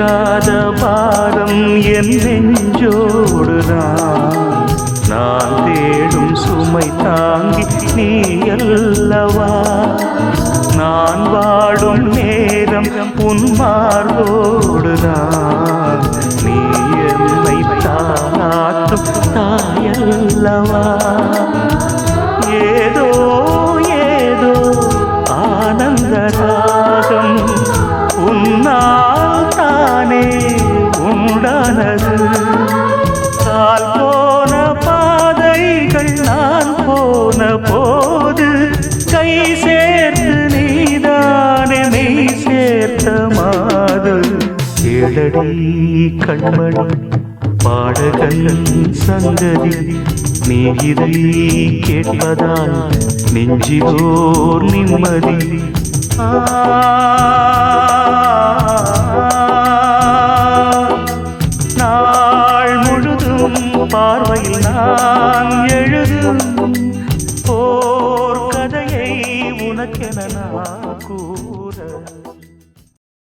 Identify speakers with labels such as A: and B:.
A: நீக்காத பாரம் என் நெஞ்சோடுதான் நான் தேடும் சுமை தாங்கி நீ அல்லவா நான் வாடும் நேரம் உன் மார்போடுதான் நீ என்னை தாளாட்டும் தாயல்லவா ஏதோ ஏதோ ஆனந்த ராகம் உன்னால் தானே உண்டானது கால் போன பாதைகள் நான் போன போது கை சேர்த்து நீதானே மெய் சேர்த்த மாது கேளடி கண்மணி பாடகன் சங்கதி நீ இதை கேட்பதால் நெஞ்சிலோர் நிம்மதி நாள் முழுதும் பார்வையில் நான் எழுதும் ஓர் கதையை உனக்கென நான் கூற